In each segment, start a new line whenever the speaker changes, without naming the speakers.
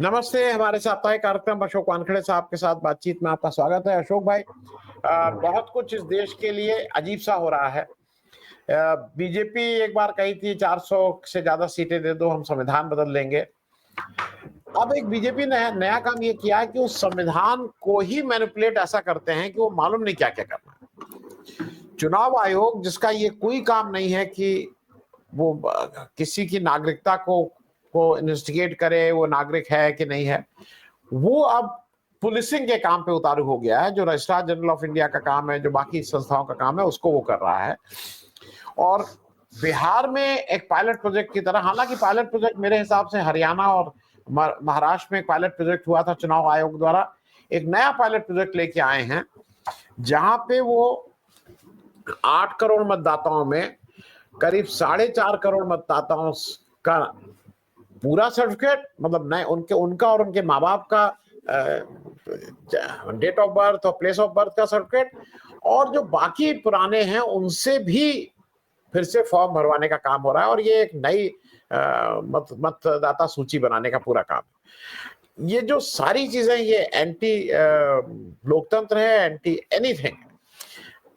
नमस्ते। हमारे साप्ताहिक कार्यक्रम अशोक वानखेड़े साहब के साथ बातचीत में आपका स्वागत है। अशोक भाई, बहुत कुछ इस देश के लिए अजीब सा हो रहा है। बीजेपी एक बार कही थी 400 से ज्यादा सीटें दे दो, हम संविधान बदल लेंगे। अब एक बीजेपी ने नया काम ये किया है कि उस संविधान को ही मैनिपुलेट ऐसा करते हैं कि वो मालूम नहीं क्या क्या करना है। चुनाव आयोग, जिसका ये कोई काम नहीं है कि वो किसी की नागरिकता को इन्वेस्टिगेट करे, वो नागरिक है कि नहीं है, वो अब पुलिसिंग के काम पे उतारू हो गया है। जो रजिस्ट्रार जनरल ऑफ इंडिया का काम है, जो बाकी संस्थाओं का काम है, उसको वो कर रहा है। और बिहार में एक पायलट प्रोजेक्ट की तरह, हालांकि पायलट प्रोजेक्ट मेरे हिसाब से हरियाणा और महाराष्ट्र में एक पायलट प्रोजेक्ट हुआ था चुनाव आयोग द्वारा, एक नया पायलट प्रोजेक्ट लेके आए हैं जहां पे वो 8 करोड़ मतदाताओं में करीब 4.5 करोड़ मतदाताओं का पूरा सर्टिफिकेट, मतलब नए उनके उनका और उनके माँ बाप का डेट ऑफ बर्थ और प्लेस ऑफ बर्थ का सर्टिफिकेट, और जो बाकी पुराने हैं उनसे भी फिर से फॉर्म भरवाने का काम हो रहा है। और ये एक नई मतदाता सूची बनाने का पूरा काम है। ये जो सारी चीजें, ये एंटी लोकतंत्र है, एंटी एनीथिंग।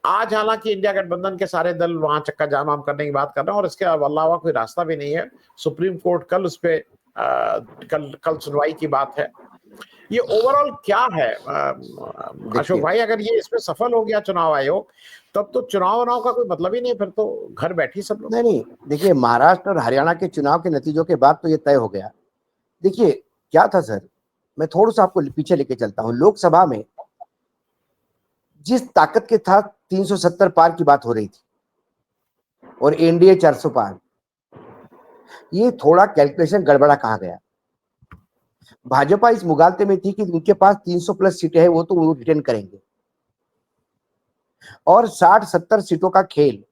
आज हालांकि इंडिया गठबंधन के सारे दल वहां चक्का जाम आम करने की बात कर रहे हैं और इसके अलावा कोई रास्ता भी नहीं है। सुप्रीम कोर्ट कल उस पे कल सुनवाई की बात है। ये ओवरऑल क्या है अशोक भाई? अगर ये इसमें सफल हो गया चुनाव आयोग, तब तो चुनाव का कोई मतलब ही नहीं, फिर तो घर बैठी सब लोग।
नहीं, देखिए, महाराष्ट्र और हरियाणा के चुनाव के नतीजों के बाद तो ये तय हो गया। देखिए क्या था सर, मैं थोड़ा सा आपको पीछे लेके चलता हूं। लोकसभा में जिस ताकत के था 370 पार की बात हो रही थी और एनडीए 400 पार, ये थोड़ा कैलकुलेशन गड़बड़ा कहा गया। भाजपा इस मुगालते में थी कि उनके पास 300 प्लस सीटें हैं, वो तो वो रिटेन करेंगे, और 60-70 सीटों का खेल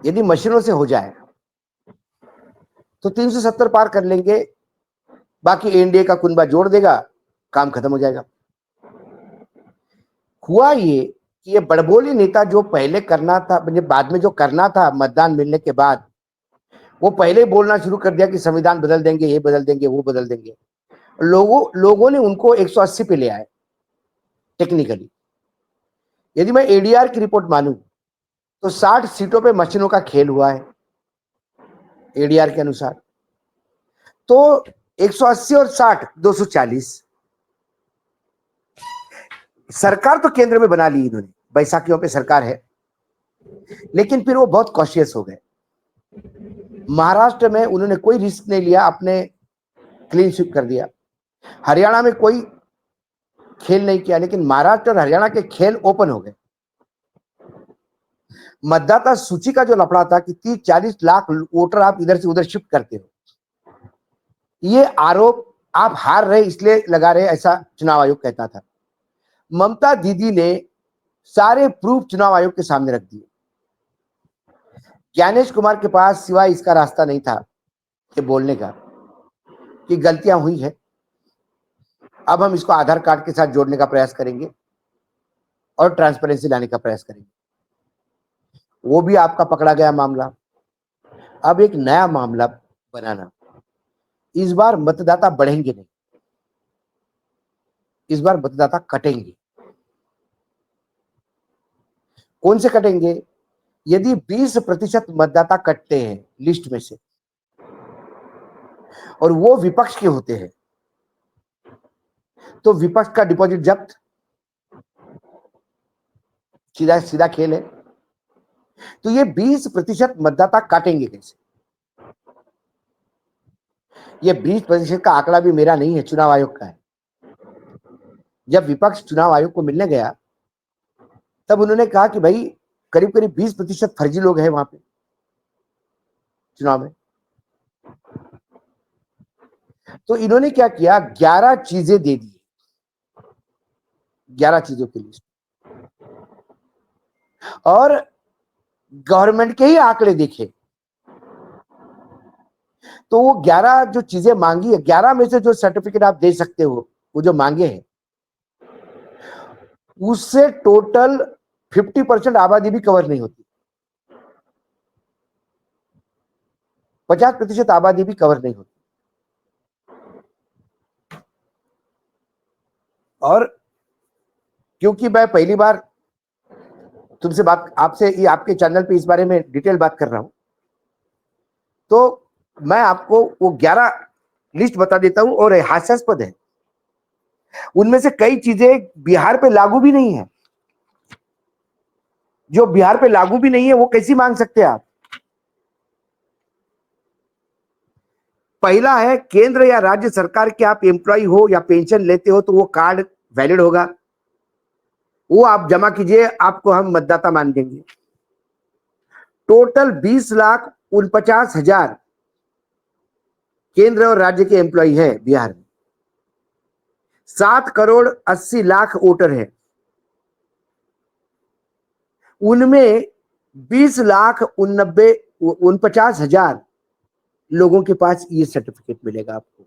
यदि मशीनों से हो जाए तो 370 पार कर लेंगे, बाकी एनडीए का कुनबा जोड़ देगा, काम खत्म हो जाएगा। हुआ ये कि ये बड़बोली नेता जो पहले करना था, बाद में जो करना था मतदान मिलने के बाद, वो पहले बोलना शुरू कर दिया कि संविधान बदल देंगे, ये बदल देंगे, वो बदल देंगे। लोगों ने उनको 180 पे ले आए टेक्निकली। यदि मैं एडीआर की रिपोर्ट मानूं तो 60 सीटों पे मशीनों का खेल हुआ है एडीआर के अनुसार। तो 180 और 60 240। सरकार तो केंद्र में बना ली इन्होंने, बैसाखियों पे सरकार है, लेकिन फिर वो बहुत कॉशियस हो गए। महाराष्ट्र में उन्होंने कोई रिस्क नहीं लिया, अपने क्लीन स्वीप कर दिया। हरियाणा में कोई खेल नहीं किया, लेकिन महाराष्ट्र और हरियाणा के खेल ओपन हो गए। मतदाता सूची का जो लफड़ा था कि 30-40 लाख वोटर आप इधर से उधर शिफ्ट करते हो, ये आरोप आप हार रहे इसलिए लगा रहे, ऐसा चुनाव आयोग कहता था। ममता दीदी ने सारे प्रूफ चुनाव आयोग के सामने रख दिए। ज्ञानेश कुमार के पास सिवाय इसका रास्ता नहीं था कि बोलने का कि गलतियां हुई है, अब हम इसको आधार कार्ड के साथ जोड़ने का प्रयास करेंगे और ट्रांसपेरेंसी लाने का प्रयास करेंगे। वो भी आपका पकड़ा गया मामला। अब एक नया मामला बनाना, इस बार मतदाता बढ़ेंगे नहीं, इस बार मतदाता कटेंगे। कौन से कटेंगे? यदि 20% मतदाता कटते हैं लिस्ट में से और वो विपक्ष के होते हैं, तो विपक्ष का डिपॉजिट जब्त, सीधा सीधा खेल है। तो ये 20% मतदाता काटेंगे कैसे? ये 20% का आंकड़ा भी मेरा नहीं है, चुनाव आयोग का है। जब विपक्ष चुनाव आयोग को मिलने गया तब उन्होंने कहा कि भाई करीब करीब 20% फर्जी लोग हैं वहां पे चुनाव में। तो इन्होंने क्या किया, 11 चीजें दे दी, 11 चीजों की लिस्ट, और गवर्नमेंट के ही आंकड़े देखे तो वो 11 जो चीजें मांगी है, 11 में से जो सर्टिफिकेट आप दे सकते हो, वो जो मांगे हैं, उससे टोटल 50% आबादी भी कवर नहीं होती, 50% आबादी भी कवर नहीं होती। और क्योंकि मैं पहली बार तुमसे बात आपसे ये आपके चैनल पे इस बारे में डिटेल बात कर रहा हूं, तो मैं आपको वो 11 लिस्ट बता देता हूं और हास्यास्पद है। उनमें से कई चीजें बिहार पे लागू भी नहीं है। जो बिहार पे लागू भी नहीं है वो कैसी मांग सकते हैं आप? पहला है, केंद्र या राज्य सरकार के आप एम्प्लॉय हो या पेंशन लेते हो तो वो कार्ड वैलिड होगा, वो आप जमा कीजिए, आपको हम मतदाता मान देंगे। टोटल 20,49,000 केंद्र और राज्य के एम्प्लॉय है बिहार में। 7,80,00,000 वोटर है। उनमें 20,49,000 लोगों के पास ये सर्टिफिकेट मिलेगा आपको।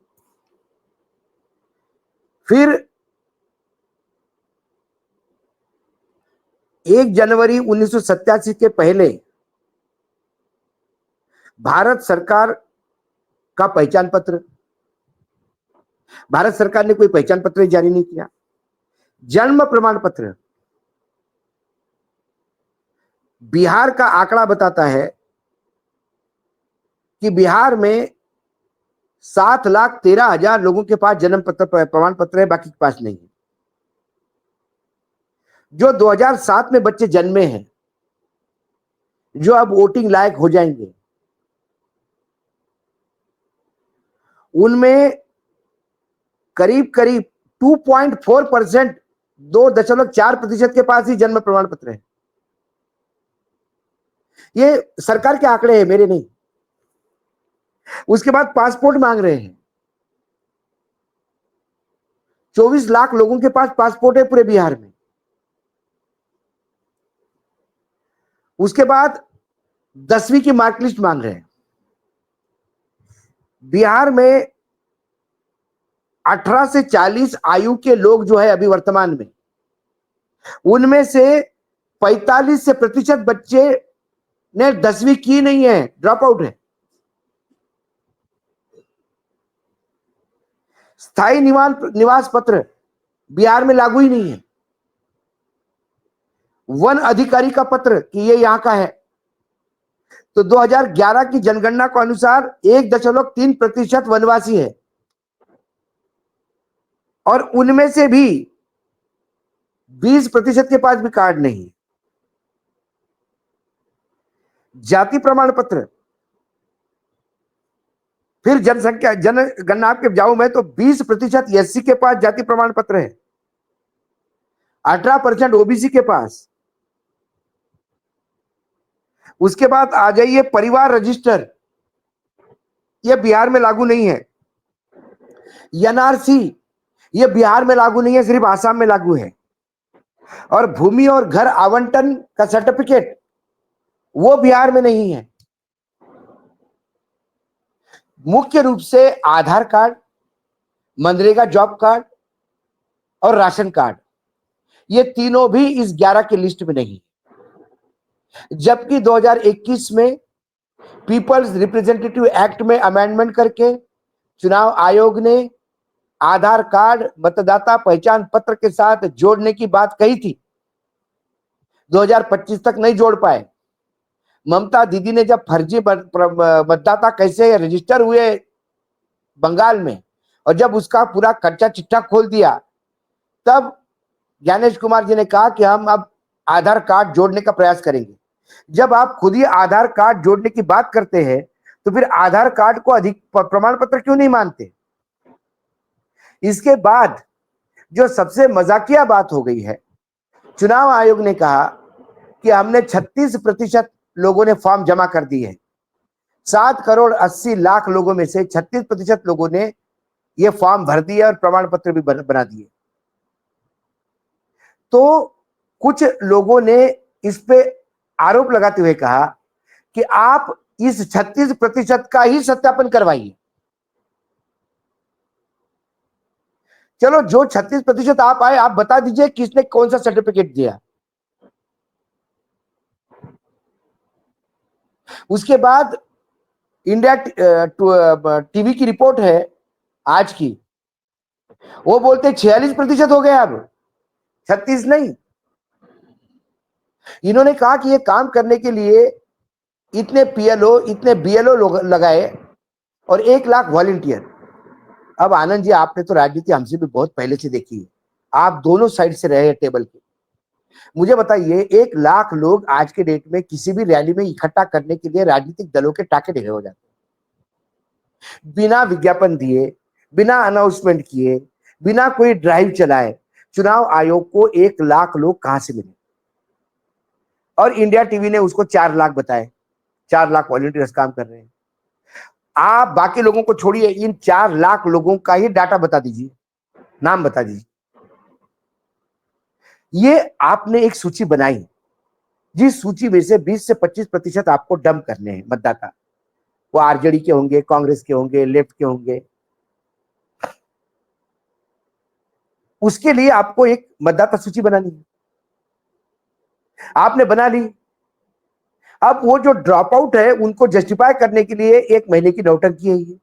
फिर 1 जनवरी 1987 के पहले भारत सरकार का पहचान पत्र, भारत सरकार ने कोई पहचान पत्र जारी नहीं किया। जन्म प्रमाण पत्र, बिहार का आंकड़ा बताता है कि बिहार में 7,13,000 लोगों के पास जन्म पत्र प्रमाण पत्र है, बाकी के पास नहीं है। जो 2007 में बच्चे जन्मे हैं, जो अब वोटिंग लायक हो जाएंगे, उनमें करीब करीब 2.4%, 2.4% के पास ही जन्म प्रमाण पत्र है। ये सरकार के आंकड़े हैं, मेरे नहीं। उसके बाद पासपोर्ट मांग रहे हैं। 24 लाख लोगों के पास पासपोर्ट है पूरे बिहार में। उसके बाद 10वीं की मार्कलिस्ट मांग रहे हैं। बिहार में 18 से 40 आयु के लोग जो है अभी वर्तमान में, उनमें से 45% बच्चे ने 10वीं की नहीं है, ड्रॉप आउट है। स्थायी निवास पत्र बिहार में लागू ही नहीं है। वन अधिकारी का पत्र कि ये यहां का है, तो 2011 की जनगणना के अनुसार 1.3% वनवासी है, और उनमें से भी 20% के पास भी कार्ड नहीं है। जाति प्रमाण पत्र, फिर जनसंख्या जनगणना आपके जाऊं मैं तो 20% एससी के पास जाति प्रमाण पत्र है, 18% ओबीसी के पास। उसके बाद आ जाइए परिवार रजिस्टर, यह बिहार में लागू नहीं है। एनआरसी, यह बिहार में लागू नहीं है, सिर्फ आसाम में लागू है। और भूमि और घर आवंटन का सर्टिफिकेट, वो बिहार में नहीं है। मुख्य रूप से आधार कार्ड, मनरेगा जॉब कार्ड और राशन कार्ड, ये तीनों भी इस 11 की लिस्ट में नहीं। जबकि 2021 में पीपल्स रिप्रेजेंटेटिव एक्ट में अमेंडमेंट करके चुनाव आयोग ने आधार कार्ड मतदाता पहचान पत्र के साथ जोड़ने की बात कही थी। 2025 तक नहीं जोड़ पाए। ममता दीदी ने जब फर्जी मतदाता कैसे रजिस्टर हुए बंगाल में, और जब उसका पूरा कच्चा चिट्ठा खोल दिया, तब ज्ञानेश कुमार जी ने कहा कि हम अब आधार कार्ड जोड़ने का प्रयास करेंगे। जब आप खुद ही आधार कार्ड जोड़ने की बात करते हैं, तो फिर आधार कार्ड को अधिक प्रमाण पत्र क्यों नहीं मानते? इसके बाद जो सबसे मजाकिया बात हो गई है, चुनाव आयोग ने कहा कि हमने 36% लोगों ने फॉर्म जमा कर दिए हैं। 7,80,00,000 लोगों में से 36% लोगों ने यह फॉर्म भर दिया और प्रमाण पत्र भी बना दिए। तो कुछ लोगों ने इस पे आरोप लगाते हुए कहा कि आप इस 36% का ही सत्यापन करवाइए। चलो, जो 36% आप आए, आप बता दीजिए किसने कौन सा सर्टिफिकेट दिया। उसके बाद इंडिया टीवी की रिपोर्ट है आज की, वो बोलते 46% हो गया, अब 36 नहीं। इन्होंने कहा कि ये काम करने के लिए इतने बीएलओ लोग लगाए और 1 लाख वॉलंटियर। अब आनंद जी, आपने तो राजनीति हमसे भी बहुत पहले से देखी है, आप दोनों साइड से रहे हैं टेबल के। मुझे बताइए, 1 लाख लोग आज के डेट में किसी भी रैली में इकट्ठा करने के लिए राजनीतिक दलों के टाके ढेरे हो जाते हैं, बिना विज्ञापन दिए, बिना अनाउंसमेंट किए, बिना कोई ड्राइव चलाए। चुनाव आयोग को 1 लाख लोग कहां से मिले? और इंडिया टीवी ने उसको 4 लाख बताए, 4 लाख वॉलंटियर्स काम कर रहे हैं। आप बाकी लोगों को छोड़िए, इन 4 लाख लोगों का ही डाटा बता दीजिए, नाम बता दीजिए। ये आपने एक सूची बनाई, जिस सूची में से 20 से 25% आपको डंप करने हैं मतदाता। वो आरजेडी के होंगे, कांग्रेस के होंगे, लेफ्ट के होंगे। उसके लिए आपको एक मतदाता सूची बनानी है, आपने बना ली। अब वो जो ड्रॉप आउट है उनको जस्टिफाई करने के लिए 1 महीने की नौटंकी है ये।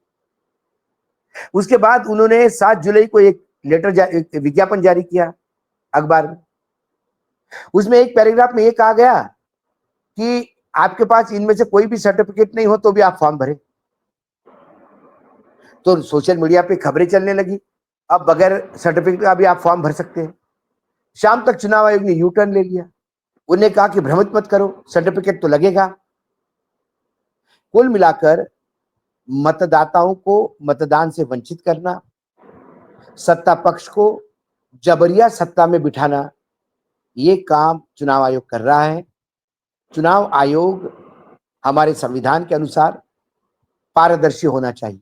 उसके बाद उन्होंने 7 जुलाई को एक एक विज्ञापन जारी किया अखबार में। उसमें एक पैराग्राफ में ये कहा गया कि आपके पास इनमें से कोई भी सर्टिफिकेट नहीं हो तो भी आप फॉर्म भरें। तो सोशल मीडिया पे खबरें चलने लगी, अब बगैर सर्टिफिकेट का भी आप फॉर्म भर सकते हैं। शाम तक चुनाव आयोग ने यू टर्न ले लिया, उन्हें कहा कि भ्रमित मत करो, सर्टिफिकेट तो लगेगा। कुल मिलाकर मतदाताओं को मतदान से वंचित करना, सत्ता पक्ष को जबरिया सत्ता में बिठाना, ये काम चुनाव आयोग कर रहा है। चुनाव आयोग हमारे संविधान के अनुसार पारदर्शी होना चाहिए।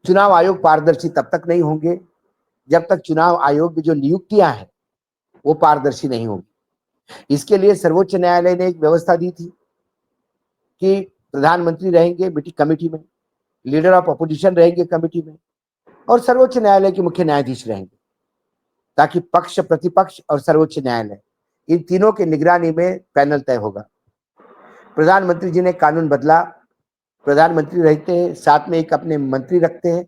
चुनाव आयोग पारदर्शी तब तक नहीं होंगे जब तक चुनाव आयोग की जो नियुक्तियां हैं वो पारदर्शी नहीं होगी। इसके लिए सर्वोच्च न्यायालय ने एक व्यवस्था दी थी कि प्रधानमंत्री रहेंगे मीटिंग कमेटी में, लीडर ऑफ अपोजिशन रहेंगे कमेटी में, और सर्वोच्च न्यायालय के मुख्य न्यायाधीश रहेंगे, ताकि पक्ष, प्रतिपक्ष और सर्वोच्च न्यायालय, इन तीनों के निगरानी में पैनल तय होगा। प्रधानमंत्री जी ने कानून बदला, प्रधानमंत्री रहते हैं, साथ में एक अपने मंत्री रखते हैं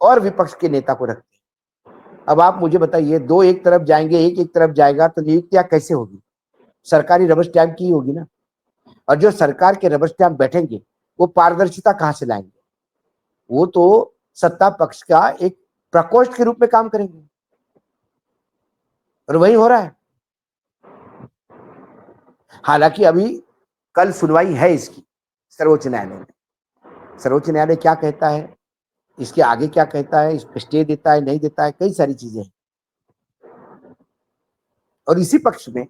और विपक्ष के नेता को रखते हैं। अब आप मुझे बताइए, दो एक तरफ जाएंगे, एक तरफ जाएगा, तो नियुक्तियां कैसे होगी? सरकारी रबर स्टैंप की होगी ना। और जो सरकार के रबर स्टैंप बैठेंगे वो पारदर्शिता कहां से लाएंगे? वो तो सत्ता पक्ष का एक प्रकोष्ठ के रूप में काम करेंगे, और वही हो रहा है। हालांकि अभी कल सुनवाई है इसकी सर्वोच्च न्यायालय में। सर्वोच्च न्यायालय क्या कहता है, इसके आगे क्या कहता है, इस पर स्टे देता है नहीं देता है, कई सारी चीजें हैं। और इसी पक्ष में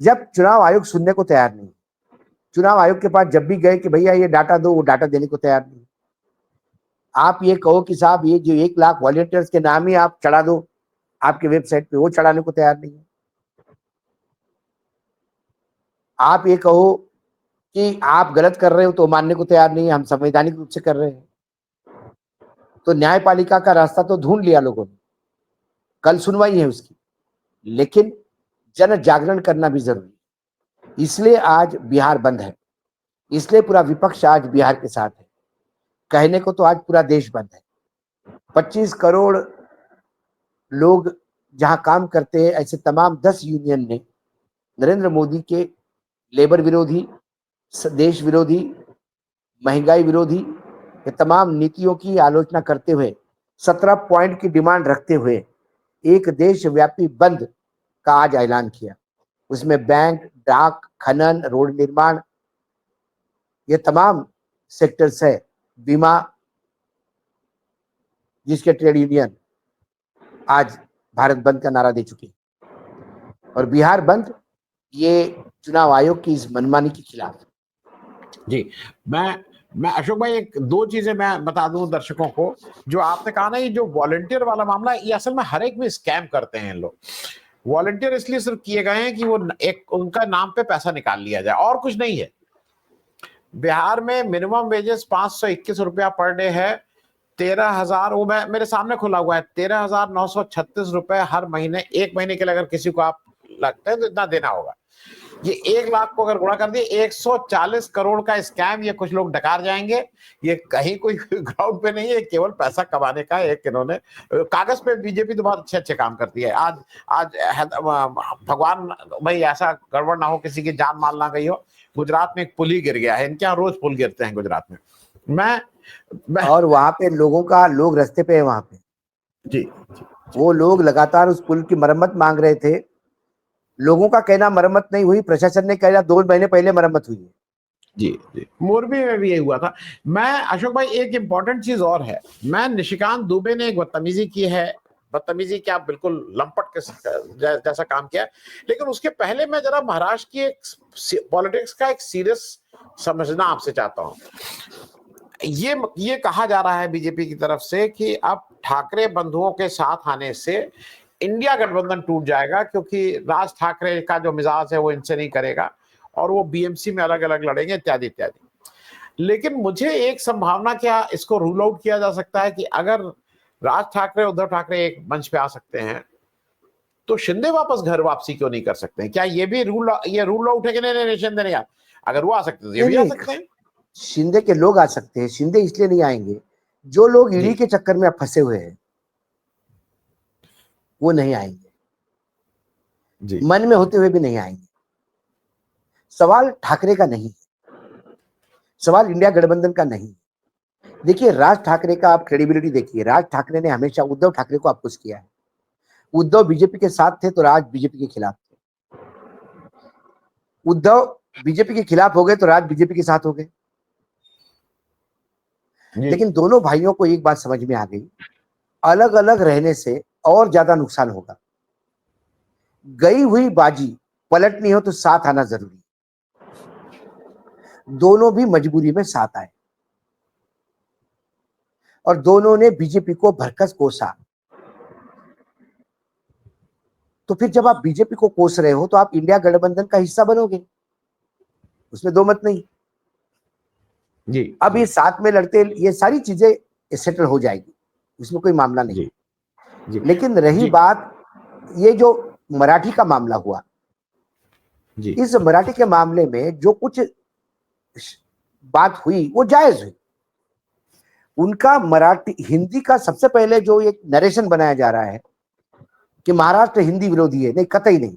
जब चुनाव आयोग सुनने को तैयार नहीं, चुनाव आयोग के पास जब भी गए कि भैया ये डाटा दो, वो डाटा देने को तैयार नहीं। आप ये कहो कि साहब ये जो 1 लाख वॉलंटियर्स के नाम ही आप चढ़ा दो आपके वेबसाइट पे, वो चढ़ाने को तैयार नहीं है। आप ये कहो कि आप गलत कर रहे हो तो मानने को तैयार नहीं है, हम संवैधानिक रूप से कर रहे हैं। तो न्यायपालिका का रास्ता तो ढूंढ लिया लोगों ने, कल सुनवाई है उसकी, लेकिन जन जागरण करना भी जरूरी है। इसलिए आज बिहार बंद है, इसलिए पूरा विपक्ष आज बिहार के साथ है। कहने को तो आज पूरा देश बंद है। 25 करोड़ लोग जहां काम करते हैं, ऐसे तमाम 10 यूनियन ने नरेंद्र मोदी के लेबर विरोधी, देश विरोधी, महंगाई विरोधी, ये तमाम नीतियों की आलोचना करते हुए 17 पॉइंट की डिमांड रखते हुए एक देशव्यापी बंद का आज ऐलान किया। उसमें बैंक, डाक, खनन, रोड निर्माण, ये तमाम सेक्टर्स है, बीमा, जिसके ट्रेड यूनियन आज भारत बंद का नारा दे चुकी है। और बिहार बंद ये चुनाव आयोग की इस मनमानी के खिलाफ।
जी, मैं अशोक भाई एक दो चीजें मैं बता दूं दर्शकों को। जो आपने कहा ना, ये जो वॉलंटियर वाला मामला है, ये असल में हर एक में स्कैम करते हैं लोग। वॉलंटियर इसलिए सिर्फ किए गए हैं कि वो एक उनका नाम पे पैसा निकाल लिया जाए, और कुछ नहीं है। बिहार में मिनिमम वेजेस 521 रुपया पर डे है। 13,000, वो मेरे सामने खुला हुआ है, 13,936 रुपए हर महीने। 1 महीने के लिए अगर किसी को आप लगता है तो इतना देना होगा। ये 1 लाख को अगर गुणा कर दिए 140 करोड़ का स्कैम, ये कुछ लोग डकार जाएंगे। ये कहीं कोई ग्राउंड पे नहीं है, केवल पैसा कमाने का एक इन्होंने, कागज पे बीजेपी तो बहुत अच्छे अच्छे काम करती है। आज आज भगवान भाई ऐसा गड़बड़ ना हो, किसी की जान माल ना गई हो, गुजरात में एक पुल ही गिर गया है। इनके यहाँ रोज पुल गिरते हैं गुजरात में। मैं
और वहां पे लोग रास्ते पे है वहां पे।
जी,
वो लोग लगातार उस पुल की मरम्मत मांग रहे थे। लोगों का कहना मरम्मत नहीं हुई, प्रशासन ने कहना 2 महीने पहले मरम्मत हुई है।
जी जी, मोरबी में भी यही हुआ था। मैं अशोक भाई, एक इंपॉर्टेंट चीज और है, मैं निशिकांत दुबे ने एक बदतमीजी की है, बदतमीजी क्या, बिल्कुल लंपट के जैसा काम किया। लेकिन उसके पहले मैं जरा महाराष्ट्र की एक पॉलिटिक्स का एक सीरियस समझना आपसे चाहता हूं। ये कहा जा रहा है बीजेपी की तरफ से कि अब ठाकरे बंधुओं के साथ आने से इंडिया गठबंधन टूट जाएगा, क्योंकि राज ठाकरे का जो मिजाज है वो इनसे नहीं करेगा और वो बीएमसी में अलग अलग लड़ेंगे, इत्यादि इत्यादि। लेकिन मुझे एक संभावना, क्या इसको रूल आउट किया जा सकता है कि अगर राज ठाकरे उद्धव ठाकरे एक मंच पे आ सकते हैं, तो शिंदे वापस घर वापसी क्यों नहीं कर सकते हैं? क्या ये भी रूल आउट है कि नहीं? नहीं, शिंदे नहीं, अगर वो आ सकते तो ये
नहीं
भी आ
नहीं,
सकते हैं।
शिंदे के लोग आ सकते हैं, शिंदे इसलिए नहीं आएंगे, जो लोग ईडी
जी
के चक्कर में फंसे हुए हैं वो नहीं आएंगे,
जी
मन में होते हुए भी नहीं आएंगे। सवाल ठाकरे का नहीं, सवाल इंडिया गठबंधन का नहीं। देखिए, राज ठाकरे का आप क्रेडिबिलिटी देखिए। राज ठाकरे ने हमेशा उद्धव ठाकरे को अपोज किया है। उद्धव बीजेपी के साथ थे तो राज बीजेपी के खिलाफ थे। उद्धव बीजेपी के खिलाफ हो गए तो राज बीजेपी के साथ हो गए।
जी
लेकिन दोनों भाइयों को एक बात समझ में आ गई, अलग अलग रहने से और ज्यादा नुकसान होगा। गई हुई बाजी पलटनी हो तो साथ आना जरूरी। दोनों भी मजबूरी में साथ आए और दोनों ने बीजेपी को भरकस कोसा। तो फिर जब आप बीजेपी को कोस रहे हो तो आप इंडिया गठबंधन का हिस्सा बनोगे, उसमें दो मत नहीं।
जी
अब
जी
ये साथ में लड़ते, ये सारी चीजें सेटल हो जाएगी, उसमें कोई मामला नहीं।
जी जी
लेकिन रही
जी
बात ये जो मराठी का मामला हुआ,
जी
इस मराठी के मामले में जो कुछ बात हुई वो जायज हुई। उनका मराठी हिंदी का सबसे पहले जो एक नरेशन बनाया जा रहा है कि महाराष्ट्र हिंदी विरोधी है, नहीं, कतई नहीं।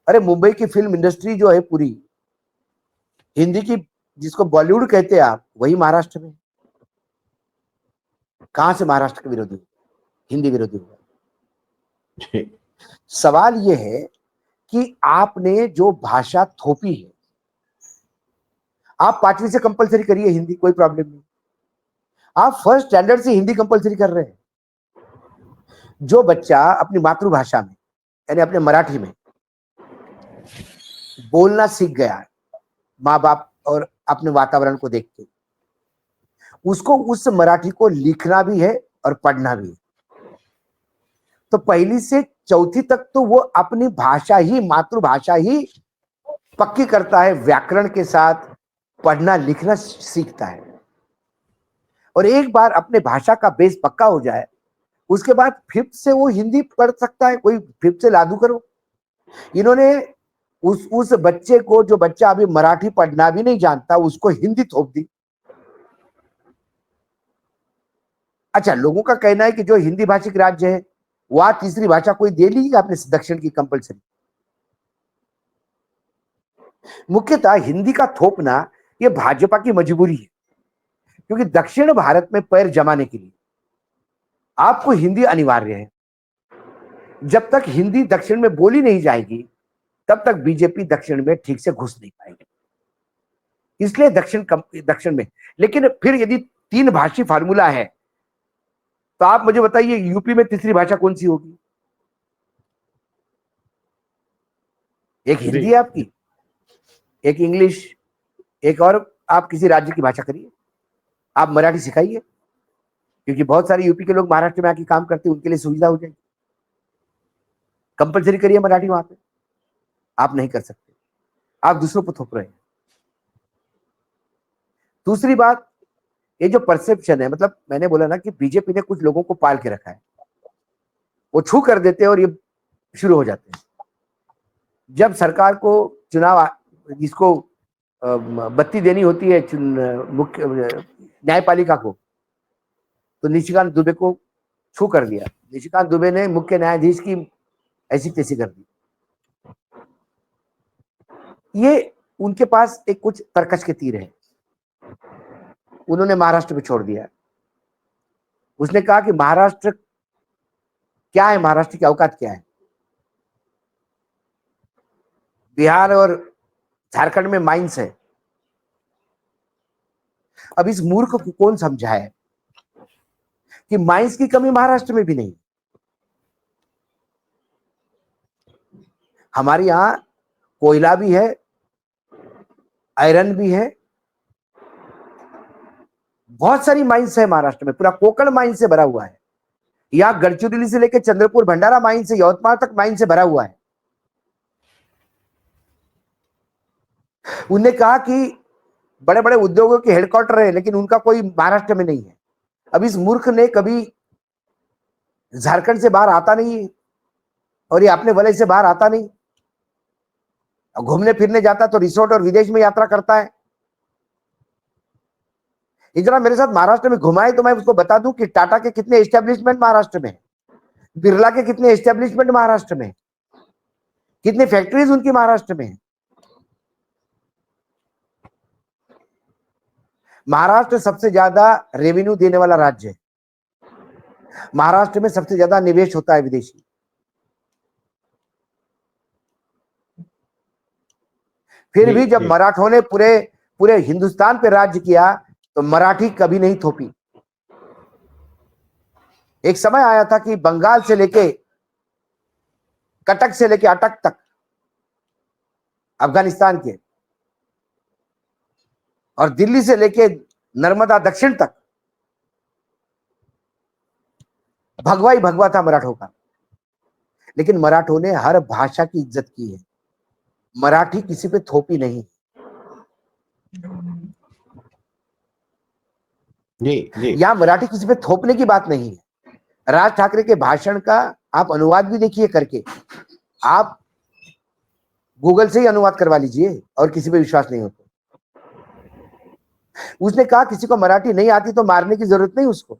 अरे मुंबई की फिल्म इंडस्ट्री जो है पूरी हिंदी की, जिसको बॉलीवुड कहते हैं आप, वही महाराष्ट्र में। कहां से महाराष्ट्र के विरोधी, हिंदी विरोधी हुआ? सवाल यह है कि आपने जो भाषा थोपी है, आप 5वीं से कंपलसरी करिए हिंदी, कोई प्रॉब्लम नहीं। आप फर्स्ट स्टैंडर्ड से हिंदी कंपलसरी कर रहे हैं। जो बच्चा अपनी मातृभाषा में यानी अपने मराठी में बोलना सीख गया है, माँ बाप और अपने वातावरण को देख के, उसको उस मराठी को लिखना भी है और पढ़ना भी है। तो पहली से चौथी तक तो वो अपनी भाषा ही, मातृभाषा ही पक्की करता है, व्याकरण के साथ पढ़ना लिखना सीखता है। और एक बार अपने भाषा का बेस पक्का हो जाए, उसके बाद फिफ्थ से वो हिंदी पढ़ सकता है, कोई फिफ्थ से लागू करो। इन्होंने उस बच्चे को, जो बच्चा अभी मराठी पढ़ना भी नहीं जानता, उसको हिंदी थोप दी। अच्छा, लोगों का कहना है कि जो हिंदी भाषिक राज्य है वहां तीसरी भाषा कोई दे ली आपने दक्षिण की कंपलसरी। मुख्यतः हिंदी का थोपना यह भाजपा की मजबूरी है, क्योंकि दक्षिण भारत में पैर जमाने के लिए आपको हिंदी अनिवार्य है। जब तक हिंदी दक्षिण में बोली नहीं जाएगी तब तक बीजेपी दक्षिण में ठीक से घुस नहीं पाएगी। इसलिए दक्षिण में। लेकिन फिर यदि 3 भाषी फार्मूला है तो आप मुझे बताइए यूपी में तीसरी भाषा कौन सी होगी? एक हिंदी है आपकी, एक इंग्लिश, एक और आप किसी राज्य की भाषा करिए। आप मराठी सिखाइए, क्योंकि बहुत सारे यूपी के लोग महाराष्ट्र में आके काम करते हैं, उनके लिए सुविधा हो जाएगी। कंपलसरी करिए मराठी वहां पे। आप नहीं कर सकते, आप दूसरों को थोप रहे हैं। दूसरी बात, ये जो परसेप्शन है, मतलब मैंने बोला ना कि बीजेपी ने कुछ लोगों को पाल के रखा है, वो छू कर देते हैं और ये शुरू हो जाते हैं। जब सरकार को चुनाव जिसको बत्ती देनी होती है मुख्य न्यायपालिका को, तो निशिकांत दुबे को छू कर दिया। निशिकांत दुबे ने मुख्य न्यायाधीश की ऐसी तैसी कर दी। ये उनके पास एक कुछ तरकश के तीर है। उन्होंने महाराष्ट्र पे छोड़ दिया। उसने कहा कि महाराष्ट्र क्या है, महाराष्ट्र की औकात क्या है। बिहार और झारखंड में माइंस है। अब इस मूर्ख को कौन समझाए कि माइंस की कमी महाराष्ट्र में भी नहीं। हमारे यहां कोयला भी है, आयरन भी है, बहुत सारी माइंस है महाराष्ट्र में। पूरा कोकण माइन से भरा हुआ है। यहां गढ़चिरौली से लेकर चंद्रपुर भंडारा माइन से यवतमाल तक माइन से भरा हुआ है। उन्होंने कहा कि बड़े बड़े उद्योगों के हेडक्वार्टर है, लेकिन उनका कोई महाराष्ट्र में नहीं है। अब इस मूर्ख ने कभी झारखंड से बाहर आता नहीं है और ये अपने वलय से बाहर आता नहीं। घूमने फिरने जाता तो रिसोर्ट और विदेश में यात्रा करता है। इतना मेरे साथ महाराष्ट्र में घुमाए तो मैं उसको बता दूं कि टाटा के कितने एस्टेब्लिशमेंट महाराष्ट्र में, बिरला के कितने एस्टेब्लिशमेंट महाराष्ट्र में, कितनी फैक्ट्रीज उनकी महाराष्ट्र में। महाराष्ट्र सबसे ज्यादा रेवेन्यू देने वाला राज्य है। महाराष्ट्र में सबसे ज्यादा निवेश होता है विदेशी। फिर भी जब मराठों ने पूरे पूरे हिंदुस्तान पे राज्य किया तो मराठी कभी नहीं थोपी। एक समय आया था कि बंगाल से लेके कटक से लेके अटक तक, अफगानिस्तान के, और दिल्ली से लेके नर्मदा दक्षिण तक भगवा ही भगवा था मराठों का। लेकिन मराठों ने हर भाषा की इज्जत की है। मराठी किसी पे थोपी नहीं।
जी।
यहां मराठी किसी पे थोपने की बात नहीं है। राज ठाकरे के भाषण का आप अनुवाद भी देखिए करके। आप गूगल से ही अनुवाद करवा लीजिए और किसी पे विश्वास नहीं होता। उसने कहा किसी को मराठी नहीं आती तो मारने की जरूरत नहीं उसको।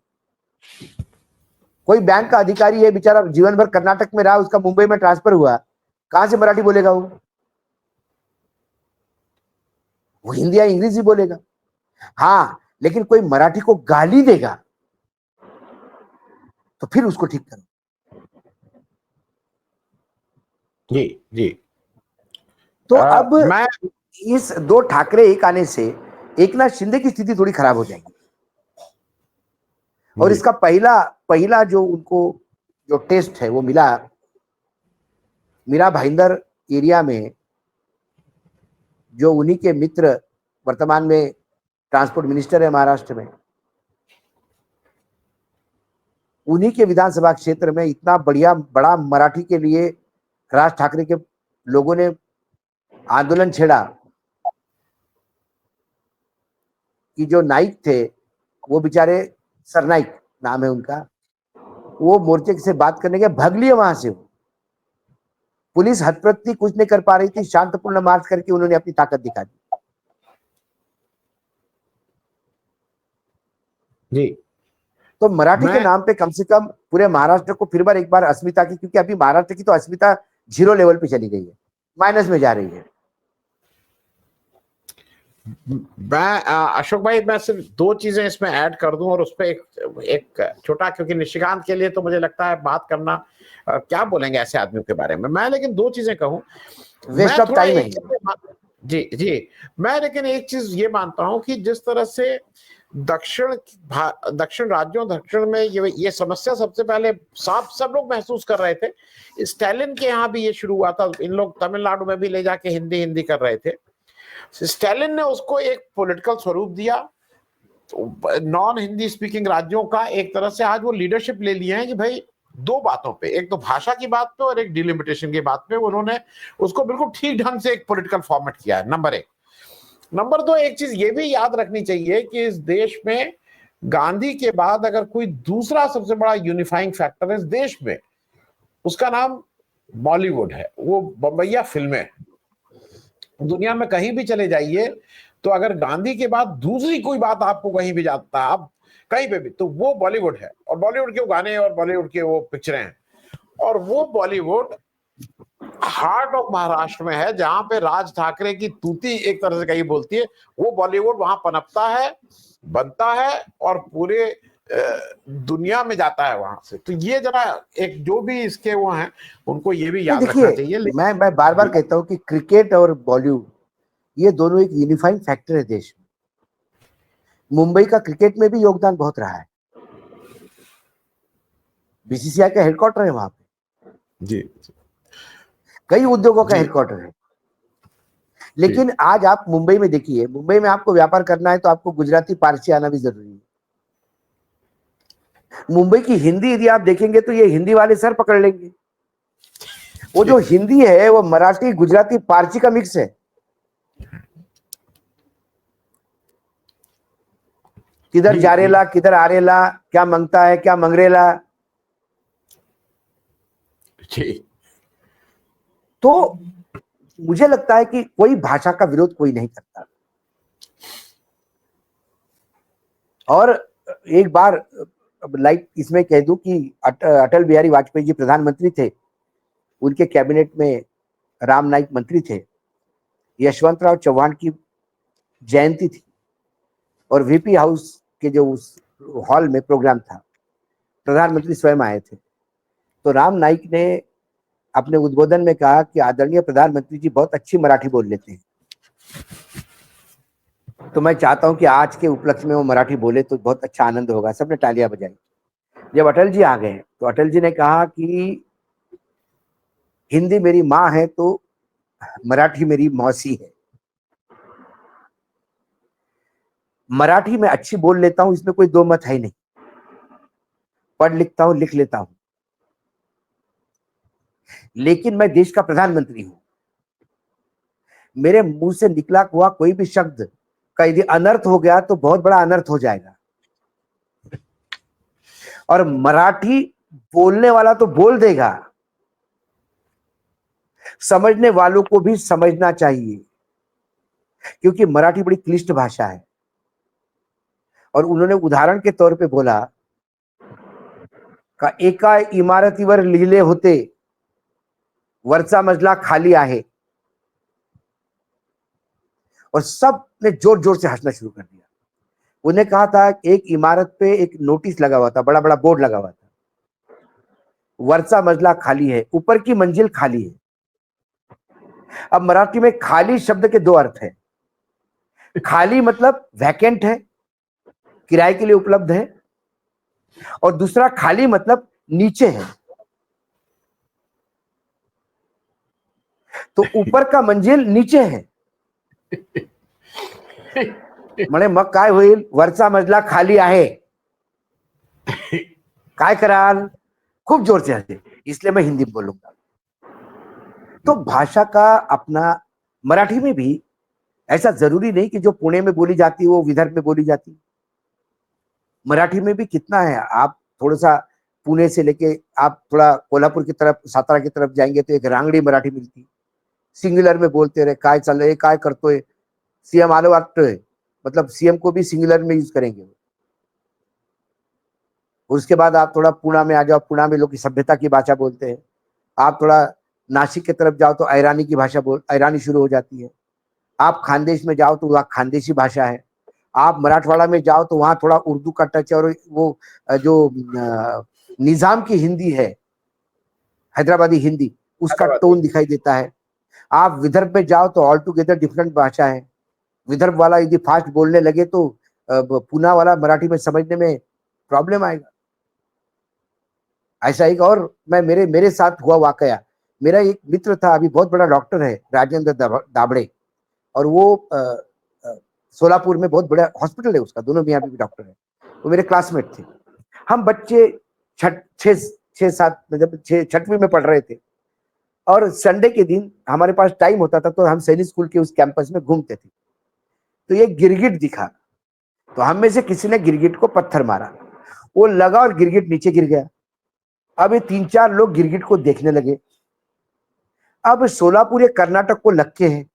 कोई बैंक का अधिकारी है बेचारा, जीवन भर कर्नाटक में रहा, उसका मुंबई में ट्रांसफर हुआ, कहां से मराठी बोलेगा वो हिंदी या इंग्लिश ही बोलेगा। हाँ, लेकिन कोई मराठी को गाली देगा तो फिर उसको ठीक करो।
जी।
तो अब मैं इस दो ठाकरे एक आने से एकनाथ शिंदे की स्थिति थोड़ी खराब हो जाएगी। और इसका पहला जो उनको जो टेस्ट है वो मिला मीरा भाईंदर एरिया में, जो उन्हीं के मित्र वर्तमान में ट्रांसपोर्ट मिनिस्टर है महाराष्ट्र में। उन्हीं के विधानसभा क्षेत्र में इतना बड़ा मराठी के लिए राज ठाकरे के लोगों ने आंदोलन छेड़ा कि जो नाइक थे, वो बेचारे सरनाइक नाम है उनका, वो मोर्चे से बात करने के भाग लिए वहां से। पुलिस हतप्रति कुछ नहीं कर पा रही थी। शांतिपूर्ण मार्च करके उन्होंने अपनी ताकत दिखा दी।
जी।
तो मराठी के नाम पे कम से कम पूरे महाराष्ट्र को फिर एक बार अस्मिता की, क्योंकि अभी महाराष्ट्र की तो अस्मिता 0 लेवल पे चली गई है, माइनस में जा रही है।
मैं अशोक भाई, मैं सिर्फ 2 चीजें इसमें ऐड कर दूं और उस पर एक छोटा, क्योंकि निशिकांत के लिए तो मुझे लगता है बात करना क्या बोलेंगे ऐसे आदमियों के बारे में। मैं लेकिन 2 चीजें कहूं,
वेस्ट ऑफ टाइम है।
जी, मैं लेकिन एक चीज ये मानता हूं कि जिस तरह से दक्षिण राज्यों, दक्षिण में ये समस्या सबसे पहले सब लोग महसूस कर रहे थे। स्टालिन के यहाँ भी ये शुरू हुआ था। इन लोग तमिलनाडु में भी ले जाके हिंदी कर रहे थे। स्टालिन ने उसको एक पॉलिटिकल स्वरूप दिया। तो नॉन हिंदी स्पीकिंग राज्यों का एक तरह से आज वो लीडरशिप ले लिए हैं कि भाई 2 बातों पे, एक तो भाषा की बात पे और एक डिलिमिटेशन की बात पे, उन्होंने उसको बिल्कुल ठीक ढंग से एक पॉलिटिकल फॉर्मेट किया है। नंबर 1। नंबर 2, एक चीज ये भी याद रखनी चाहिए कि इस देश में गांधी के बाद अगर कोई दूसरा सबसे बड़ा यूनिफाइंग फैक्टर है इस देश में, उसका नाम बॉलीवुड है, वो बम्बैया फिल्में। दुनिया में कहीं भी चले जाइए तो अगर गांधी के बाद दूसरी कोई बात आपको कहीं भी जाता है, आप कहीं पे भी, तो वो बॉलीवुड है, और बॉलीवुड के वो गाने और बॉलीवुड के वो पिक्चरें हैं। और वो बॉलीवुड हार्ट ऑफ महाराष्ट्र में है, जहां पे राज ठाकरे की तूती एक तरह से कहीं बोलती है, वो बॉलीवुड वहां पनपता है, बनता है, और पूरे दुनिया में जाता है वहां से। तो ये जरा एक जो भी इसके वो हैं उनको ये भी
नहीं
याद रखना
देखिए,
चाहिए।
मैं बार बार कहता हूँ कि क्रिकेट और बॉलीवुड ये दोनों एक यूनिफाइंग फैक्टर है देश में। मुंबई का क्रिकेट में भी योगदान बहुत रहा है, बीसीसीआई का हेडक्वार्टर है वहां पे,
जी
कई उद्योगों का
जी
हेडक्वार्टर है। लेकिन आज आप मुंबई में देखिए, मुंबई में आपको व्यापार करना है तो आपको गुजराती पारसी आना भी जरूरी है। मुंबई की हिंदी यदि आप देखेंगे तो ये हिंदी वाले सर पकड़ लेंगे। वो जो हिंदी है वो मराठी गुजराती पारसी का मिक्स है। किधर
जी जी
जारेला किधर आरेला, क्या मंगता है क्या मंगरेला।
जी
तो मुझे लगता है कि कोई भाषा का विरोध कोई नहीं करता। और एक बार लाइक इसमें कह दूं कि अटल बिहारी वाजपेयी जी प्रधानमंत्री थे, उनके कैबिनेट में राम नाईक मंत्री थे, यशवंतराव चौहान की जयंती थी और वीपी हाउस के जो उस हॉल में प्रोग्राम था, प्रधानमंत्री स्वयं आए थे। तो राम नाईक ने अपने उद्बोधन में कहा कि आदरणीय प्रधानमंत्री जी बहुत अच्छी मराठी बोल लेते हैं। तो मैं चाहता हूं कि आज के उपलक्ष्य में वो मराठी बोले तो बहुत अच्छा आनंद होगा। सबने तालियां बजाई। जब अटल जी आ गए तो अटल जी ने कहा कि हिंदी मेरी माँ है तो मराठी मेरी मौसी है। मराठी में अच्छी बोल लेता हूं, इसमें कोई दो मत है ही नहीं। पढ़ लिखता हूं, लिख लेता हूं, लेकिन मैं देश का प्रधानमंत्री हूं। मेरे मुंह से निकला हुआ कोई भी शब्द का यदि अनर्थ हो गया तो बहुत बड़ा अनर्थ हो जाएगा। और मराठी बोलने वाला तो बोल देगा, समझने वालों को भी समझना चाहिए, क्योंकि मराठी बड़ी क्लिष्ट भाषा है। और उन्होंने उदाहरण के तौर पे बोला का एका इमारतीवर लिहिले होते वरचा मजला खाली आहे। और सब ने जोर जोर से हंसना शुरू कर दिया। उन्हें कहा था एक इमारत पे एक नोटिस लगा हुआ था, बड़ा बड़ा बोर्ड लगा हुआ था, वर्षा मजला खाली है, ऊपर की मंजिल खाली है। अब मराठी में खाली शब्द के दो अर्थ है। खाली मतलब वैकेंट है, किराए के लिए उपलब्ध है, और दूसरा खाली मतलब नीचे है। तो ऊपर का मंजिल नीचे है, म्हणे मग काय होईल, वरचा मजला खाली आहे, काय कराल। खूब जोर से हंसे, इसलिए मैं हिंदी बोलूंगा। तो भाषा का अपना, मराठी में भी ऐसा जरूरी नहीं कि जो पुणे में बोली जाती है वो विदर्भ में बोली जाती। मराठी में भी कितना है, आप थोड़ा सा पुणे से लेके आप थोड़ा कोल्हापुर की तरफ, सातारा की तरफ जाएंगे तो एक रांगडी मराठी मिलती। सिंगुलर में बोलते रहे, काय चाललंय, काय करतोय, सीएम आलो वाटतोय, मतलब सीएम को भी सिंगुलर में यूज करेंगे। उसके बाद आप थोड़ा पुणा में आ जाओ, पुणा में लोग की सभ्यता की भाषा बोलते हैं। आप थोड़ा नासिक की तरफ जाओ तो ऐरानी की भाषा ऐरानी शुरू हो जाती है। आप खानदेश में जाओ तो वहाँ खानदेशी भाषा है। आप मराठवाड़ा में जाओ तो वहाँ थोड़ा उर्दू का टच, और वो जो निजाम की हिंदी है, हैदराबादी हिंदी, उसका टोन दिखाई देता है। आप विदर्भ में जाओ तो ऑल टुगेदर डिफरेंट भाषा है। विदर्भ वाला यदि फास्ट बोलने लगे तो पुणे वाला मराठी में समझने में प्रॉब्लम आएगा। ऐसा एक और मैं मेरे मेरे साथ हुआ वाकया, मेरा एक मित्र था, अभी बहुत बड़ा डॉक्टर है, राजेंद्र दाबड़े, और वो सोलापुर में बहुत बड़ा हॉस्पिटल है उसका, दोनों मियाँ भी डॉक्टर है। वो मेरे क्लासमेट थे। हम बच्चे छह सात, जब छठवीं में पढ़ रहे थे, और संडे के दिन हमारे पास टाइम होता था तो हम सैनिक स्कूल के उस कैंपस में घूमते थे। तो ये गिरगिट दिखा, तो हम में से किसी ने गिरगिट को पत्थर मारा, वो लगा और गिरगिट नीचे गिर गया। अब ये 3-4 लोग गिरगिट को देखने लगे। अब सोलापुर ये कर्नाटक को लग के है,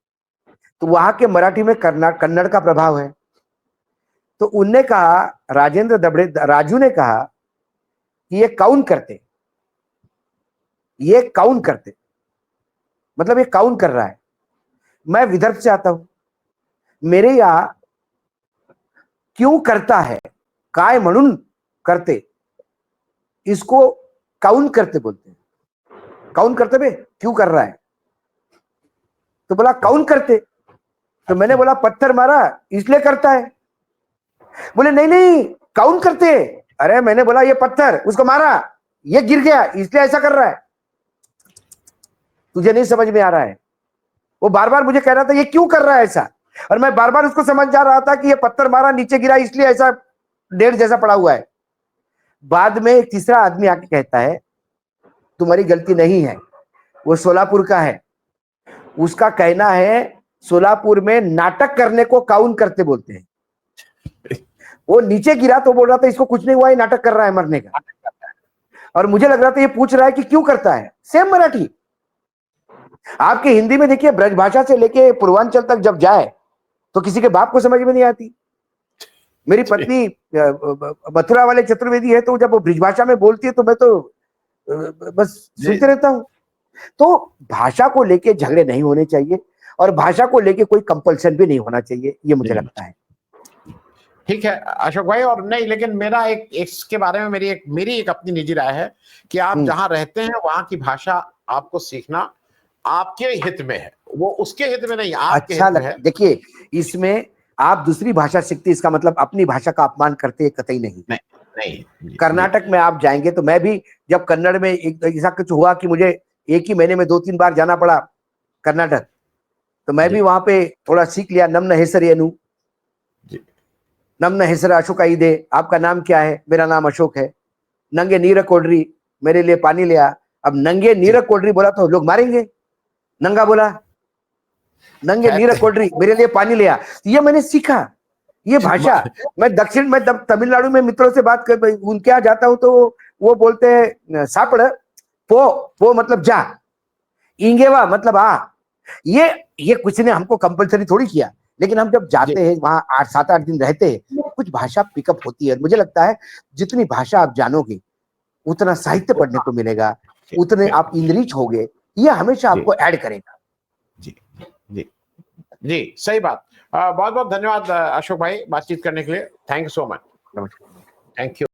तो वहां के मराठी में कन्नड़ का प्रभाव है। तो उनने कहा, राजू ने कहा कि ये काउन करते, मतलब ये काउन कर रहा है। मैं विदर्भ से आता हूं, मेरे यहां क्यों करता है, काय म्हणून करते, इसको काउन करते बोलते हैं। काउन करते बे, क्यों कर रहा है? तो बोला काउन करते। तो मैंने बोला पत्थर मारा इसलिए करता है। बोले नहीं नहीं, काउन करते। अरे मैंने बोला ये पत्थर उसको मारा, ये गिर गया इसलिए ऐसा कर रहा है। तुझे नहीं समझ में आ रहा है। वो बार बार मुझे कह रहा था ये क्यों कर रहा है ऐसा, और मैं बार बार उसको समझ जा रहा था कि ये पत्थर मारा, नीचे गिरा, इसलिए ऐसा ढेर जैसा पड़ा हुआ है। बाद में एक तीसरा आदमी आके कहता है तुम्हारी गलती नहीं है, वो सोलापुर का है। उसका कहना है सोलापुर में नाटक करने को काउन करते बोलते हैं। वो नीचे गिरा तो बोल रहा था इसको कुछ नहीं हुआ, ये नाटक कर रहा है मरने का। और मुझे लग रहा था ये पूछ रहा है कि क्यों करता है। सेम मराठी आपके हिंदी में देखिए, ब्रज भाषा से लेके पूर्वांचल तक जब जाए तो किसी के बाप को समझ में नहीं आती। मेरी पत्नी मथुरा वाले चतुर्वेदी है, तो जब वो ब्रज भाषा में बोलती है तो मैं तो बस सुनते रहता हूँ। तो भाषा को लेके झगड़े नहीं होने चाहिए, और भाषा को लेके कोई कंपल्सन भी नहीं होना चाहिए, ये मुझे लगता है।
ठीक है अशोक भाई। और नहीं, लेकिन मेरा इसके बारे में मेरी एक अपनी निजी राय है कि आप जहां रहते हैं वहां की भाषा आपको सीखना आपके हित में है, वो उसके हित में नहीं, आपके
अच्छा
हित में है।
देखिए, इसमें आप दूसरी भाषा सीखते, इसका मतलब अपनी भाषा का अपमान करते कतई नहीं।
नहीं।
कर्नाटक में आप जाएंगे तो मैं भी जब कन्नड़ में ऐसा कुछ हुआ कि मुझे एक ही महीने में 2-3 बार जाना पड़ा कर्नाटक, तो मैं भी वहां पे थोड़ा सीख लिया। नम्न हेसरेनु, नम्न हेसर अशोक आइदे, आपका नाम क्या है? मेरा नाम अशोक है। नंगे नीर कोडरी, मेरे लिए पानी लिया। अब नंगे नीर कोडरी बोला तो लोग मारेंगे, नंगा बोला नंगे नीर कोडरी, मेरे लिए पानी लिया। ये मैंने सीखा, ये भाषा। मैं दक्षिण में तमिलनाडु में मित्रों से बात कर, उनके यहाँ जाता हूं तो वो बोलते हैं सापड़, पो मतलब जा, इंगेवा मतलब आ। ये कुछ ने हमको कंपलसरी थोड़ी किया, लेकिन हम जब जाते हैं वहां 7-8 दिन रहते हैं, कुछ भाषा पिकअप होती है। मुझे लगता है जितनी भाषा आप जानोगे उतना साहित्य पढ़ने को मिलेगा, उतने आप इनरिच होगे, ये हमेशा आपको ऐड करेगा।
जी सही बात। बहुत बहुत धन्यवाद अशोक भाई बातचीत करने के लिए। Thank you so much.
नमस्कार।
Thank you.